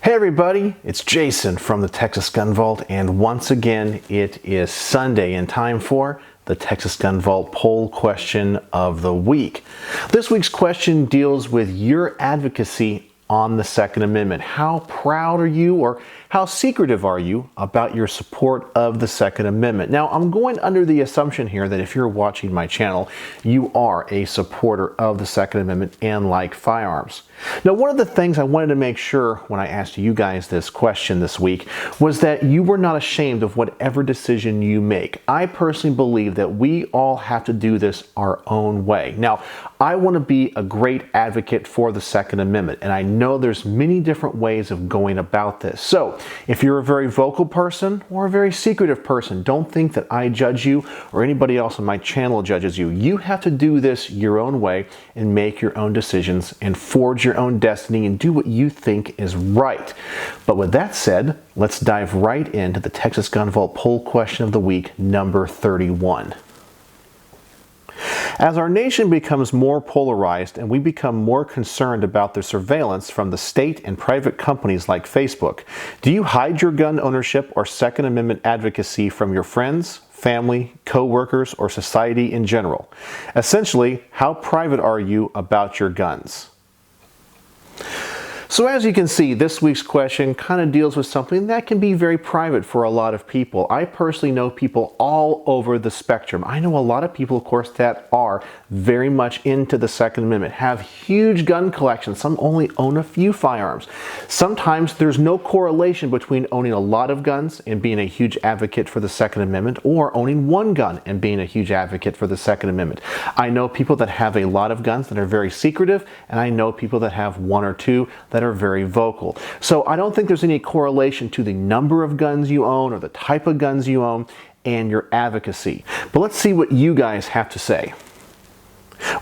Hey everybody, it's Jason from the Texas Gun Vault, and once again it is Sunday and time for the Texas Gun Vault poll question of the week. This week's question deals with your advocacy on the Second Amendment. How proud are you, or how secretive are you about your support of the Second Amendment? Now, I'm going under the assumption here that if you're watching my channel, you are a supporter of the Second Amendment and like firearms. Now, one of the things I wanted to make sure when I asked you guys this question this week was that you were not ashamed of whatever decision you make. I personally believe that we all have to do this our own way. Now, I want to be a great advocate for the Second Amendment, and I know there's many different ways of going about this. So, if you're a very vocal person or a very secretive person, don't think that I judge you or anybody else on my channel judges you. You have to do this your own way and make your own decisions and forge your own destiny and do what you think is right. But with that said, let's dive right into the Texas Gun Vault poll question of the week, number 31. As our nation becomes more polarized and we become more concerned about the surveillance from the state and private companies like Facebook, do you hide your gun ownership or Second Amendment advocacy from your friends, family, co-workers, or society in general? Essentially, how private are you about your guns? So as you can see, this week's question kind of deals with something that can be very private for a lot of people. I personally know people all over the spectrum. I know a lot of people, of course, that are very much into the Second Amendment, have huge gun collections. Some only own a few firearms. Sometimes there's no correlation between owning a lot of guns and being a huge advocate for the Second Amendment, or owning one gun and being a huge advocate for the Second Amendment. I know people that have a lot of guns that are very secretive, and I know people that have one or two that are very vocal. So I don't think there's any correlation to the number of guns you own or the type of guns you own and your advocacy. But let's see what you guys have to say.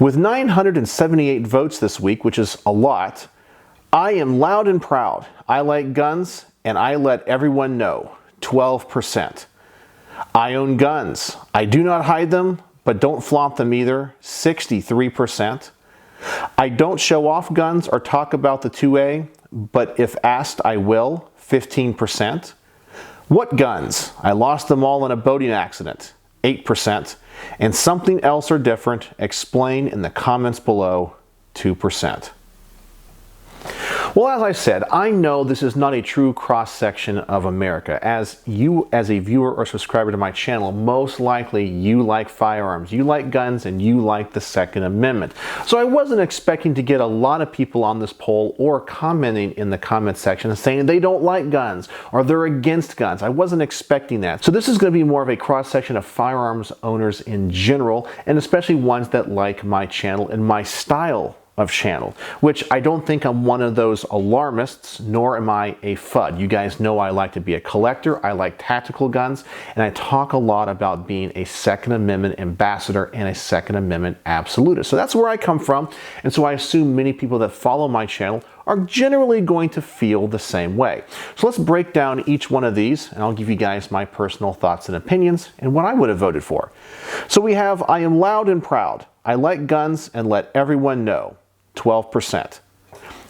With 978 votes this week, which is a lot, I am loud and proud. I like guns and I let everyone know, 12%. I own guns. I do not hide them, but don't flaunt them either, 63%. I don't show off guns or talk about the 2A, but if asked, I will, 15%. What guns? I lost them all in a boating accident, 8%. And something else or different, explain in the comments below, 2%. Well, as I said, I know this is not a true cross-section of America. As you, as a viewer or subscriber to my channel, most likely you like firearms, you like guns, and you like the Second Amendment. So I wasn't expecting to get a lot of people on this poll or commenting in the comment section saying they don't like guns or they're against guns. I wasn't expecting that. So this is going to be more of a cross-section of firearms owners in general, and especially ones that like my channel and my style of channel, which I don't think I'm one of those alarmists, nor am I a FUD. You guys know I like to be a collector, I like tactical guns, and I talk a lot about being a Second Amendment ambassador and a Second Amendment absolutist. So that's where I come from, and so I assume many people that follow my channel are generally going to feel the same way. So let's break down each one of these, and I'll give you guys my personal thoughts and opinions and what I would have voted for. So we have, I am loud and proud. I like guns and let everyone know, 12%.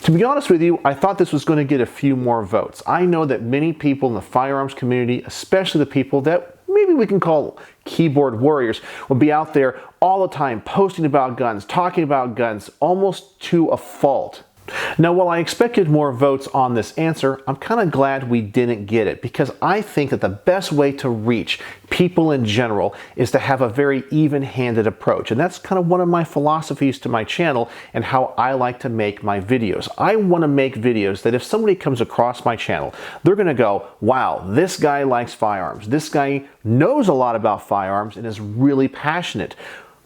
To be honest with you, I thought this was going to get a few more votes. I know that many people in the firearms community, especially the people that maybe we can call keyboard warriors, will be out there all the time posting about guns, talking about guns, almost to a fault. Now, while I expected more votes on this answer, I'm kind of glad we didn't get it, because I think that the best way to reach people in general is to have a very even-handed approach. And that's kind of one of my philosophies to my channel and how I like to make my videos. I want to make videos that if somebody comes across my channel, they're going to go, wow, this guy likes firearms. This guy knows a lot about firearms and is really passionate.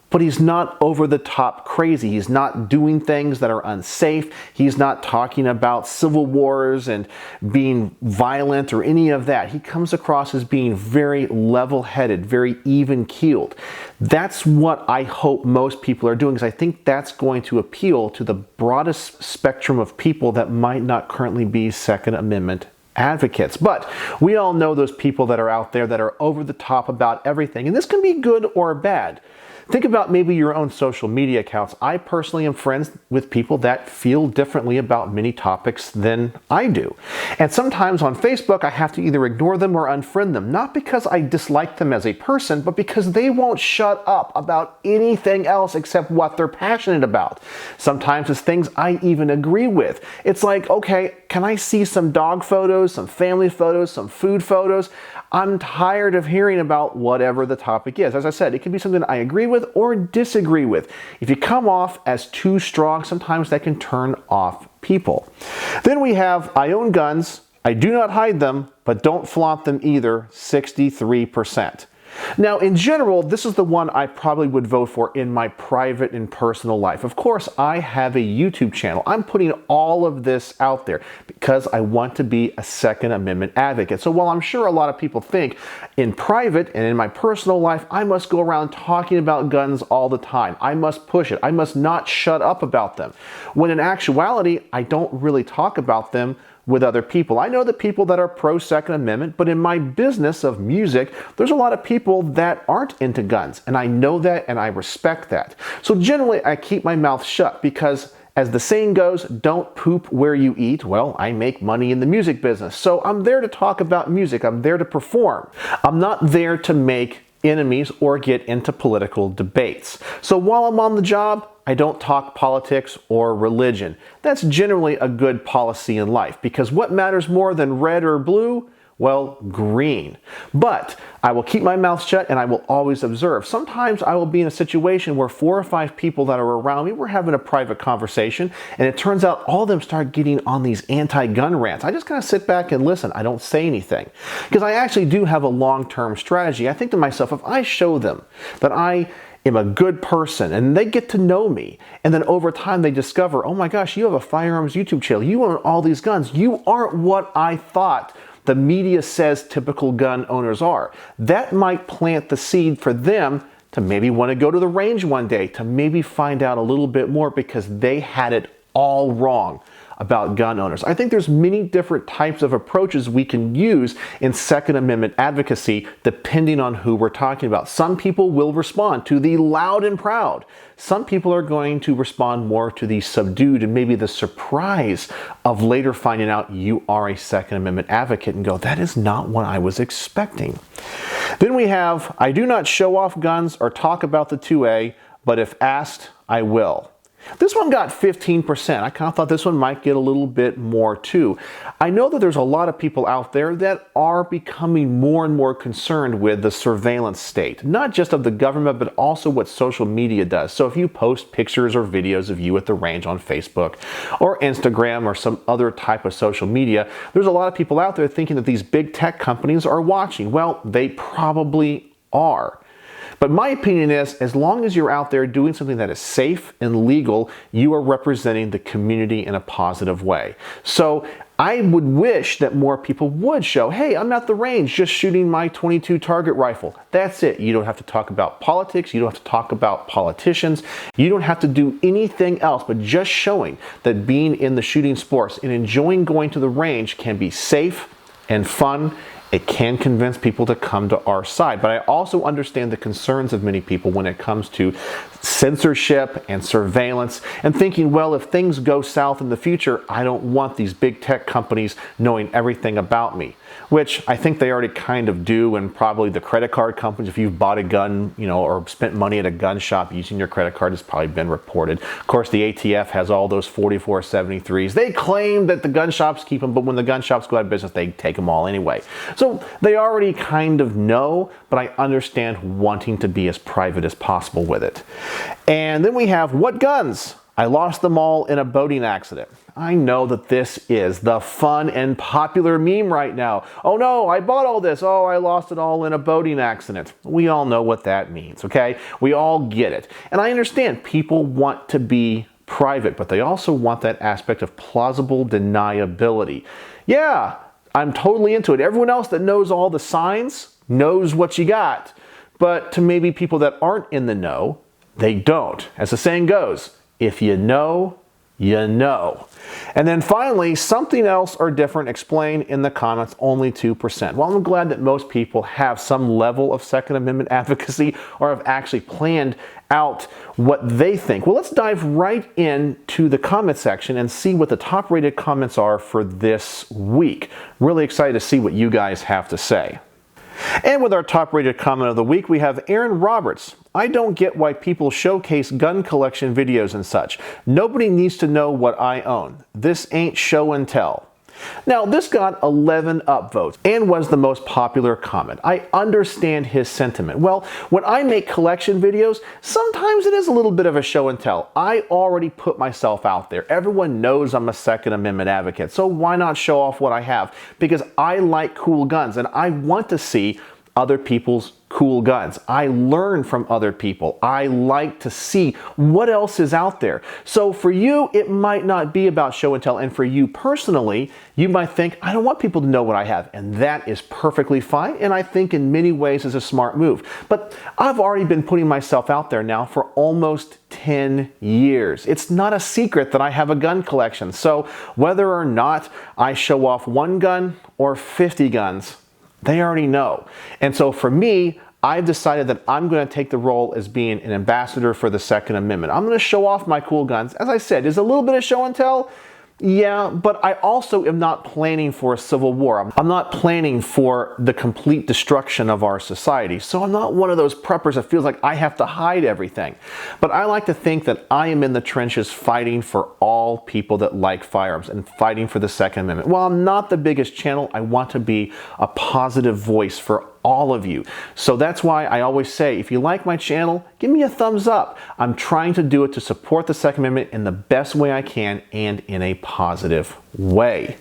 But he's not over the top crazy. He's not doing things that are unsafe. He's not talking about civil wars and being violent or any of that. He comes across as being very level-headed, very even-keeled. That's what I hope most people are doing, because I think that's going to appeal to the broadest spectrum of people that might not currently be Second Amendment advocates. But we all know those people that are out there that are over the top about everything, and this can be good or bad. Think about maybe your own social media accounts. I personally am friends with people that feel differently about many topics than I do. And sometimes on Facebook, I have to either ignore them or unfriend them, not because I dislike them as a person, but because they won't shut up about anything else except what they're passionate about. Sometimes it's things I even agree with. It's like, okay, can I see some dog photos, some family photos, some food photos? I'm tired of hearing about whatever the topic is. As I said, it can be something I agree with or disagree with. If you come off as too strong, sometimes that can turn off people. Then we have, I own guns, I do not hide them, but don't flaunt them either, 63%. Now, in general, this is the one I probably would vote for in my private and personal life. Of course, I have a YouTube channel. I'm putting all of this out there because I want to be a Second Amendment advocate. So while I'm sure a lot of people think in private and in my personal life, I must go around talking about guns all the time. I must push it. I must not shut up about them. When in actuality, I don't really talk about them with other people. I know the people that are pro-Second Amendment, but in my business of music, there's a lot of people that aren't into guns, and I know that and I respect that. So generally, I keep my mouth shut because, as the saying goes, don't poop where you eat. Well, I make money in the music business, so I'm there to talk about music. I'm there to perform. I'm not there to make enemies or get into political debates. So while I'm on the job, I don't talk politics or religion. That's generally a good policy in life because what matters more than red or blue? Well, green. But I will keep my mouth shut and I will always observe. Sometimes I will be in a situation where 4 or 5 people that are around me, we're having a private conversation, and it turns out all of them start getting on these anti-gun rants. I just kind of sit back and listen. I don't say anything because I actually do have a long-term strategy. I think to myself, if I show them that I am a good person and they get to know me, and then over time they discover, oh my gosh, you have a firearms YouTube channel, you own all these guns, you aren't what I thought the media says typical gun owners are. That might plant the seed for them to maybe want to go to the range one day, to maybe find out a little bit more because they had it all wrong about gun owners. I think there's many different types of approaches we can use in Second Amendment advocacy depending on who we're talking about. Some people will respond to the loud and proud. Some people are going to respond more to the subdued and maybe the surprise of later finding out you are a Second Amendment advocate and go, that is not what I was expecting. Then we have, I do not show off guns or talk about the 2A, but if asked, I will. This one got 15%. I kind of thought this one might get a little bit more too. I know that there's a lot of people out there that are becoming more and more concerned with the surveillance state, not just of the government, but also what social media does. So if you post pictures or videos of you at the range on Facebook or Instagram or some other type of social media, there's a lot of people out there thinking that these big tech companies are watching. Well, they probably are. But my opinion is, as long as you're out there doing something that is safe and legal, you are representing the community in a positive way. So I would wish that more people would show, hey, I'm at the range just shooting my .22 target rifle. That's it. You don't have to talk about politics. You don't have to talk about politicians. You don't have to do anything else, but just showing that being in the shooting sports and enjoying going to the range can be safe and fun. It can convince people to come to our side. But I also understand the concerns of many people when it comes to censorship and surveillance and thinking, well, if things go south in the future, I don't want these big tech companies knowing everything about me, which I think they already kind of do, and probably the credit card companies, if you've bought a gun, or spent money at a gun shop using your credit card, has probably been reported. Of course, the ATF has all those 4473s. They claim that the gun shops keep them, but when the gun shops go out of business, they take them all anyway. So they already kind of know, but I understand wanting to be as private as possible with it. And then we have, what guns? I lost them all in a boating accident. I know that this is the fun and popular meme right now. Oh no, I bought all this. Oh, I lost it all in a boating accident. We all know what that means, okay? We all get it. And I understand people want to be private, but they also want that aspect of plausible deniability. Yeah, I'm totally into it. Everyone else that knows all the signs knows what you got. But to maybe people that aren't in the know, they don't. As the saying goes, if you know, you know. And then finally, something else or different, explain in the comments, only 2%. Well, I'm glad that most people have some level of Second Amendment advocacy or have actually planned out what they think. Well, let's dive right into the comment section and see what the top rated comments are for this week. Really excited to see what you guys have to say. And with our top rated comment of the week, we have Aaron Roberts. I don't get why people showcase gun collection videos and such. Nobody needs to know what I own. This ain't show and tell. Now, this got 11 upvotes and was the most popular comment. I understand his sentiment. Well, when I make collection videos, sometimes it is a little bit of a show and tell. I already put myself out there. Everyone knows I'm a Second Amendment advocate, so why not show off what I have? Because I like cool guns and I want to see other people's cool guns. I learn from other people. I like to see what else is out there. So for you, it might not be about show and tell. And for you personally, you might think, I don't want people to know what I have. And that is perfectly fine. And I think in many ways is a smart move. But I've already been putting myself out there now for almost 10 years. It's not a secret that I have a gun collection. So whether or not I show off one gun or 50 guns, they already know. And so for me, I've decided that I'm going to take the role as being an ambassador for the Second Amendment. I'm going to show off my cool guns. As I said, is a little bit of show and tell? Yeah, but I also am not planning for a civil war. I'm not planning for the complete destruction of our society. So I'm not one of those preppers that feels like I have to hide everything. But I like to think that I am in the trenches fighting for all people that like firearms and fighting for the Second Amendment. While I'm not the biggest channel, I want to be a positive voice for all of you. So that's why I always say, if you like my channel, give me a thumbs up. I'm trying to do it to support the Second Amendment in the best way I can and in a positive way.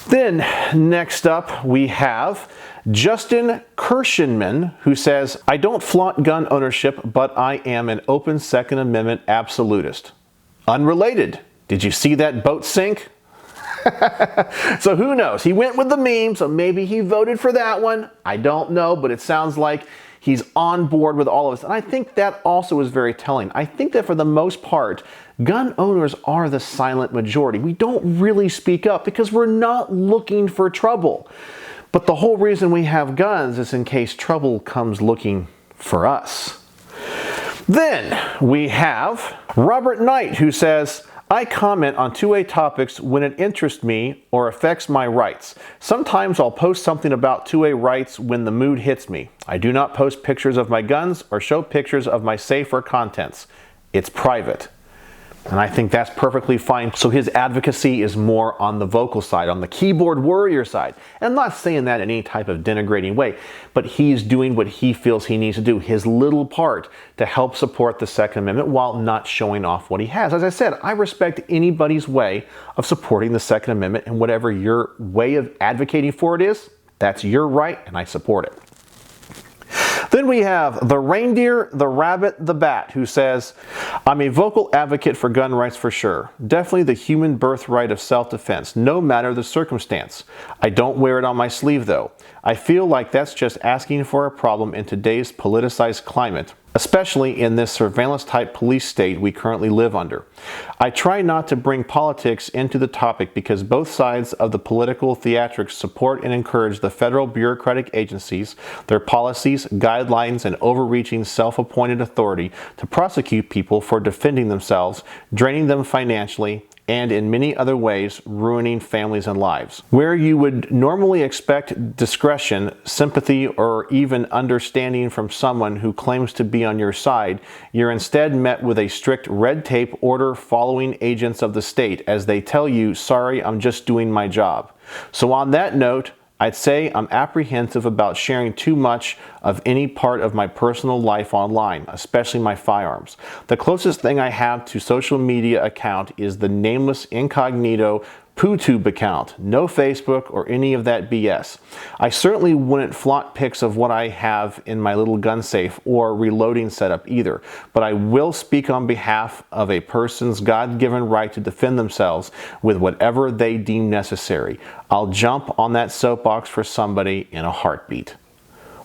Then next up we have Justin Kirshenman, who says, I don't flaunt gun ownership, but I am an open Second Amendment absolutist. Unrelated. Did you see that boat sink? So who knows? He went with the meme, so maybe he voted for that one. I don't know, but it sounds like he's on board with all of us. And I think that also is very telling. I think that for the most part, gun owners are the silent majority. We don't really speak up because we're not looking for trouble. But the whole reason we have guns is in case trouble comes looking for us. Then we have Robert Knight, who says, I comment on 2A topics when it interests me or affects my rights. Sometimes I'll post something about 2A rights when the mood hits me. I do not post pictures of my guns or show pictures of my safe or contents. It's private. And I think that's perfectly fine. So his advocacy is more on the vocal side, on the keyboard warrior side. And I'm not saying that in any type of denigrating way, but he's doing what he feels he needs to do, his little part to help support the Second Amendment while not showing off what he has. As I said, I respect anybody's way of supporting the Second Amendment, and whatever your way of advocating for it is, that's your right and I support it. Then we have the reindeer, the rabbit, the bat, who says, I'm a vocal advocate for gun rights for sure. Definitely the human birthright of self-defense, no matter the circumstance. I don't wear it on my sleeve though. I feel like that's just asking for a problem in today's politicized climate, especially in this surveillance-type police state we currently live under. I try not to bring politics into the topic because both sides of the political theatrics support and encourage the federal bureaucratic agencies, their policies, guidelines, and overreaching self-appointed authority to prosecute people for defending themselves, draining them financially, and in many other ways ruining families and lives. Where you would normally expect discretion, sympathy, or even understanding from someone who claims to be on your side, you're instead met with a strict red tape order following agents of the state as they tell you, sorry, I'm just doing my job. So on that note, I'd say I'm apprehensive about sharing too much of any part of my personal life online, especially my firearms. The closest thing I have to social media account is the nameless incognito PooTube account. No Facebook or any of that BS. I certainly wouldn't flaunt pics of what I have in my little gun safe or reloading setup either, but I will speak on behalf of a person's God-given right to defend themselves with whatever they deem necessary. I'll jump on that soapbox for somebody in a heartbeat.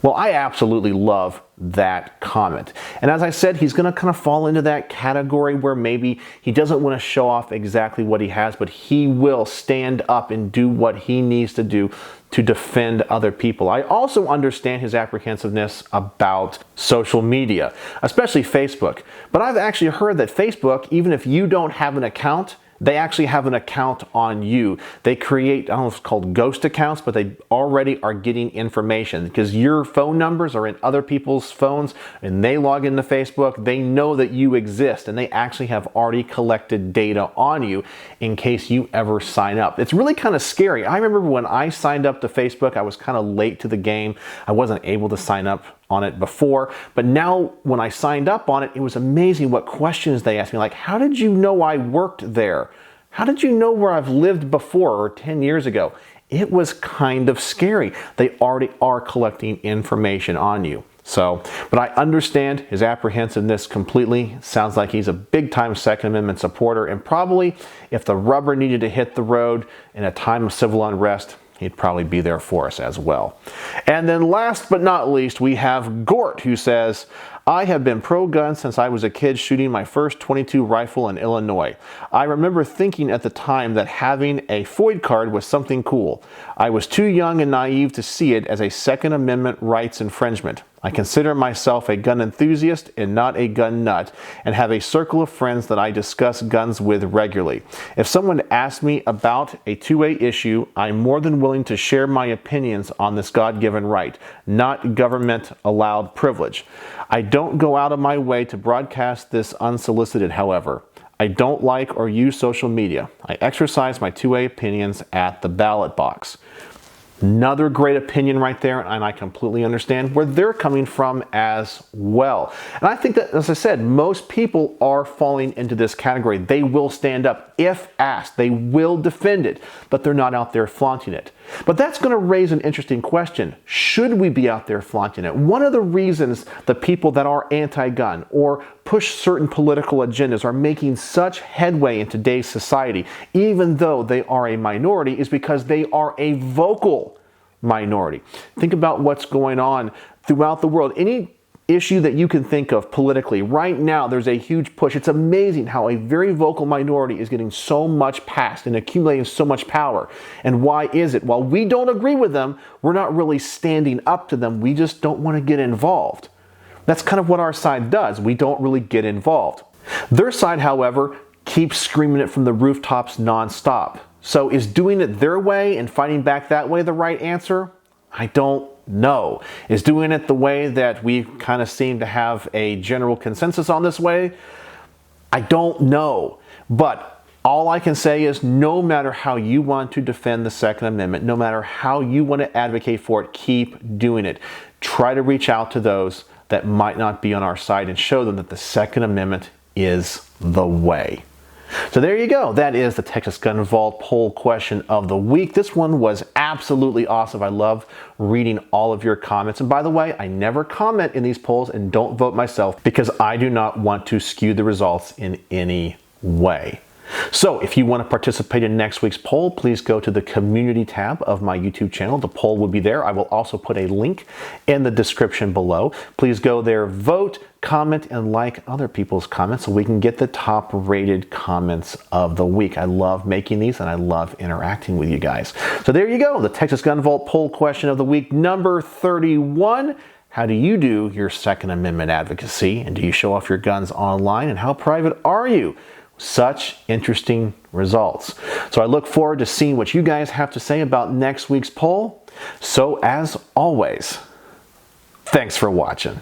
Well, I absolutely love that comment. And as I said, he's going to kind of fall into that category where maybe he doesn't want to show off exactly what he has, but he will stand up and do what he needs to do to defend other people. I also understand his apprehensiveness about social media, especially Facebook. But I've actually heard that Facebook, even if you don't have an account, they actually have an account on you. They create, I don't know if it's called ghost accounts, but they already are getting information because your phone numbers are in other people's phones and they log into Facebook. They know that you exist and they actually have already collected data on you in case you ever sign up. It's really kind of scary. I remember when I signed up to Facebook, I was kind of late to the game. I wasn't able to sign up on it before, but now when I signed up on it, it was amazing what questions they asked me, like, how did you know I worked there? How did you know where I've lived before or 10 years ago? It was kind of scary. They already are collecting information on you. So, but I understand his apprehensiveness completely. Sounds like he's a big time Second Amendment supporter, and probably if the rubber needed to hit the road in a time of civil unrest, he'd probably be there for us as well. And then last but not least, we have Gort, who says, I have been pro-gun since I was a kid shooting my first .22 rifle in Illinois. I remember thinking at the time that having a FOID card was something cool. I was too young and naive to see it as a Second Amendment rights infringement. I consider myself a gun enthusiast and not a gun nut, and have a circle of friends that I discuss guns with regularly. If someone asks me about a 2A issue, I'm more than willing to share my opinions on this God-given right, not government-allowed privilege. I don't go out of my way to broadcast this unsolicited, however. I don't like or use social media. I exercise my 2A opinions at the ballot box. Another great opinion right there, and I completely understand where they're coming from as well. And I think that, as I said, most people are falling into this category. They will stand up if asked. They will defend it, but they're not out there flaunting it. But that's going to raise an interesting question. Should we be out there flaunting it? One of the reasons the people that are anti-gun or push certain political agendas are making such headway in today's society, even though they are a minority, is because they are a vocal minority. Think about what's going on throughout the world. Any issue that you can think of politically, right now there's a huge push. It's amazing how a very vocal minority is getting so much passed and accumulating so much power. And why is it? While we don't agree with them, we're not really standing up to them. We just don't want to get involved. That's kind of what our side does. We don't really get involved. Their side, however, keeps screaming it from the rooftops nonstop. So is doing it their way and fighting back that way the right answer? I don't know. Is doing it the way that we kind of seem to have a general consensus on this way? I don't know. But all I can say is no matter how you want to defend the Second Amendment, no matter how you want to advocate for it, keep doing it. Try to reach out to those that might not be on our side and show them that the Second Amendment is the way. So there you go. That is the Texas Gun Vault poll question of the week. This one was absolutely awesome. I love reading all of your comments. And by the way, I never comment in these polls and don't vote myself because I do not want to skew the results in any way. So if you want to participate in next week's poll, please go to the community tab of my YouTube channel. The poll will be there. I will also put a link in the description below. Please go there, vote, comment, and like other people's comments so we can get the top rated comments of the week. I love making these and I love interacting with you guys. So there you go. The Texas Gun Vault poll question of the week, number 31. How do you do your Second Amendment advocacy? And do you show off your guns online? And how private are you? Such interesting results. So I look forward to seeing what you guys have to say about next week's poll. So as always, thanks for watching.